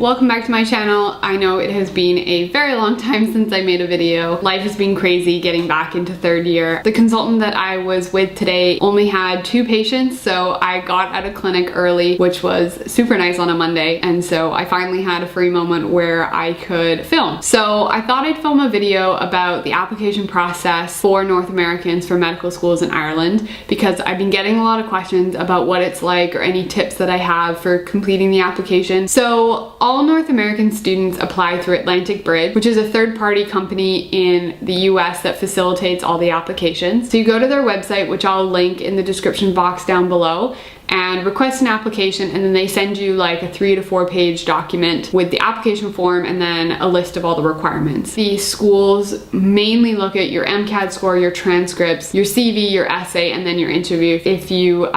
welcome back to my channel. I know it has been a very long time since I made a video. Life has been crazy getting back into third year. The consultant that I was with today only had 2 patients, so I got out of clinic early, which was super nice on a Monday, and so I finally had a free moment where I could film. So I thought I'd film a video about the application process for North Americans for medical schools in Ireland, because I've been getting a lot of questions about what it's like or any tips that I have for completing the application. So all North American students apply through Atlantic Bridge, which is a third-party company in the US that facilitates all the applications. So you go to their website, which I'll link in the description box down below, and request an application, and then they send you like a 3 to 4 page document with the application form and then a list of all the requirements. The schools mainly look at your MCAT score, your transcripts, your CV, your essay, and then your interview if you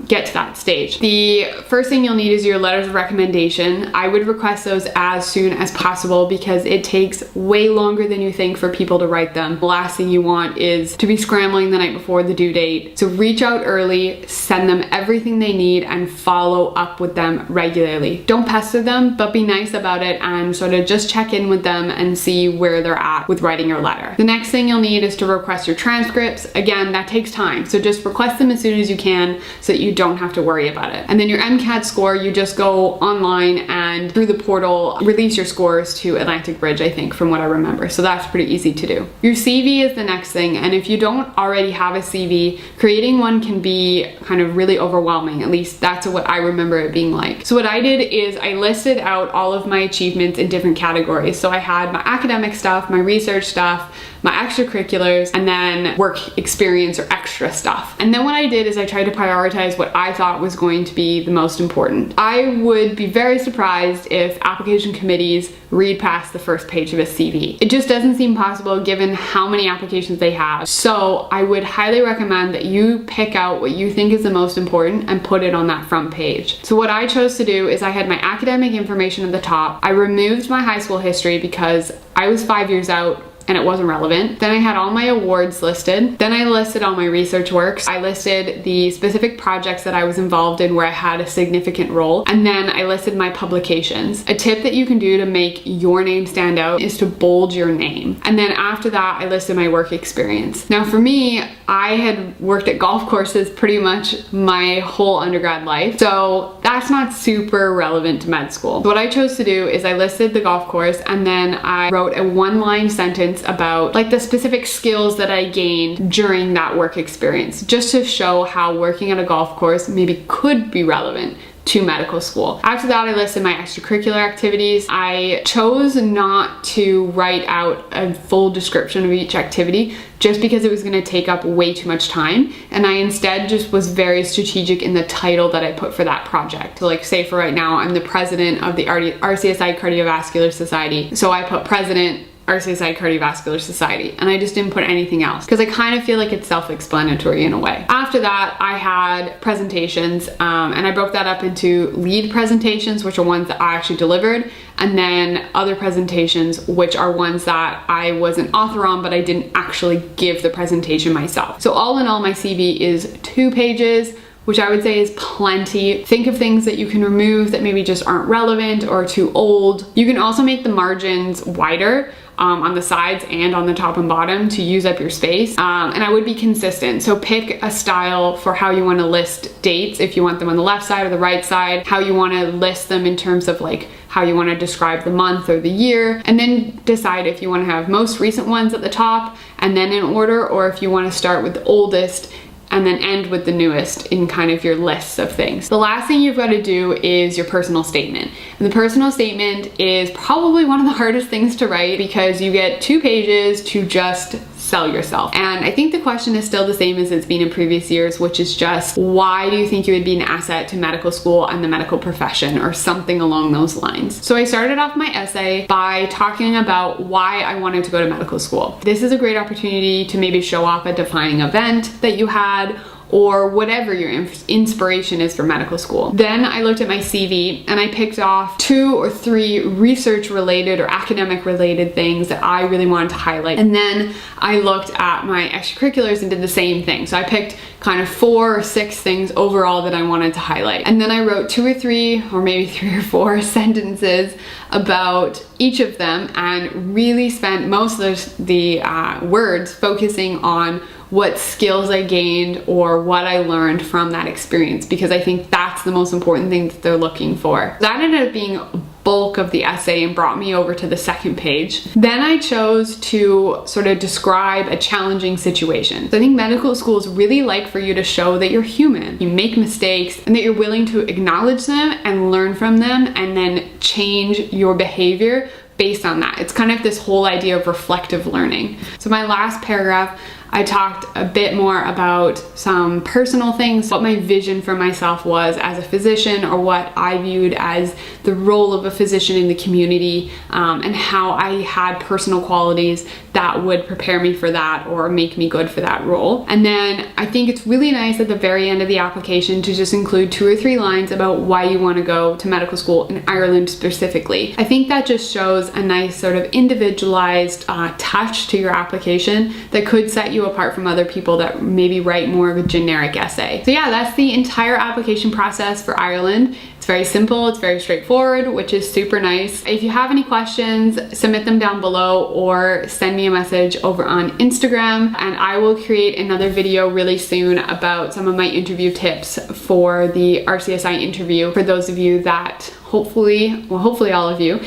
get to that stage. The first thing you'll need is your letters of recommendation. I would request those as soon as possible because it takes way longer than you think for people to write them. The last thing you want is to be scrambling the night before the due date. So reach out early, send them everything they need, and follow up with them regularly. Don't pester them, but be nice about it and sort of just check in with them and see where they're at with writing your letter. The next thing you'll need is to request your transcripts. Again, that takes time, so just request them as soon as you can so that you don't have to worry about it. And then your MCAT score, you just go online and through the portal release your scores to Atlantic Bridge, I think, from what I remember. So that's pretty easy to do. Your CV is the next thing, and if you don't already have a CV, creating one can be kind of really overwhelming. At least that's what I remember it being like. So what I did is I listed out all of my achievements in different categories. So I had my academic stuff, my research stuff, my extracurriculars, and then work experience or extra stuff. And then what I did is I tried to prioritize what I thought was going to be the most important. I would be very surprised if application committees read past the first page of a CV. It just doesn't seem possible given how many applications they have. So I would highly recommend that you pick out what you think is the most important and put it on that front page. So what I chose to do is I had my academic information at the top. I removed my high school history because I was 5 years out and it wasn't relevant. Then I had all my awards listed. Then I listed all my research works. I listed the specific projects that I was involved in where I had a significant role. And then I listed my publications. A tip that you can do to make your name stand out is to bold your name. And then after that, I listed my work experience. Now for me, I had worked at golf courses pretty much my whole undergrad life. So that's not super relevant to med school. What I chose to do is I listed the golf course and then I wrote a 1-line sentence about like the specific skills that I gained during that work experience, just to show how working at a golf course maybe could be relevant to medical school. After that, I listed my extracurricular activities. I chose not to write out a full description of each activity just because it was going to take up way too much time, and I instead just was very strategic in the title that I put for that project. So like say for right now, I'm the president of the RCSI Cardiovascular Society, so I put president RCSI Cardiovascular Society, and I just didn't put anything else because I kind of feel like it's self-explanatory in a way. After that, I had presentations, and I broke that up into lead presentations, which are ones that I actually delivered, and then other presentations, which are ones that I was an author on, but I didn't actually give the presentation myself. So all in all, my CV is 2 pages, which I would say is plenty. Think of things that you can remove that maybe just aren't relevant or too old. You can also make the margins wider on the sides and on the top and bottom to use up your space. And I would be consistent. So pick a style for how you want to list dates, if you want them on the left side or the right side, how you want to list them in terms of like how you want to describe the month or the year, and then decide if you want to have most recent ones at the top and then in order, or if you want to start with the oldest and then end with the newest in kind of your lists of things. The last thing you've got to do is your personal statement. And the personal statement is probably one of the hardest things to write because you get 2 pages to just sell yourself. And I think the question is still the same as it's been in previous years, which is just, why do you think you would be an asset to medical school and the medical profession, or something along those lines. So I started off my essay by talking about why I wanted to go to medical school. This is a great opportunity to maybe show off a defining event that you had, or whatever your inspiration is for medical school. Then I looked at my CV and I picked off 2 or 3 research related or academic related things that I really wanted to highlight. And then I looked at my extracurriculars and did the same thing. So I picked kind of 4 or 6 things overall that I wanted to highlight. And then I wrote 2 or 3 or maybe 3 or 4 sentences about each of them and really spent most of the words focusing on what skills I gained or what I learned from that experience, because I think that's the most important thing that they're looking for. That ended up being a bulk of the essay and brought me over to the second page. Then I chose to sort of describe a challenging situation. So I think medical schools really like for you to show that you're human, you make mistakes, and that you're willing to acknowledge them and learn from them and then change your behavior based on that. It's kind of this whole idea of reflective learning. So my last paragraph, I talked a bit more about some personal things, what my vision for myself was as a physician, or what I viewed as the role of a physician in the community, and how I had personal qualities that would prepare me for that or make me good for that role. And then I think it's really nice at the very end of the application to just include 2 or 3 lines about why you want to go to medical school in Ireland specifically. I think that just shows a nice sort of individualized touch to your application that could set you apart from other people that maybe write more of a generic essay. So yeah, that's the entire application process for Ireland. It's very simple, it's very straightforward, which is super nice. If you have any questions, submit them down below or send me a message over on Instagram, and I will create another video really soon about some of my interview tips for the RCSI interview for those of you that hopefully all of you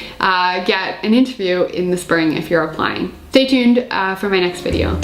get an interview in the spring if you're applying. Stay tuned for my next video.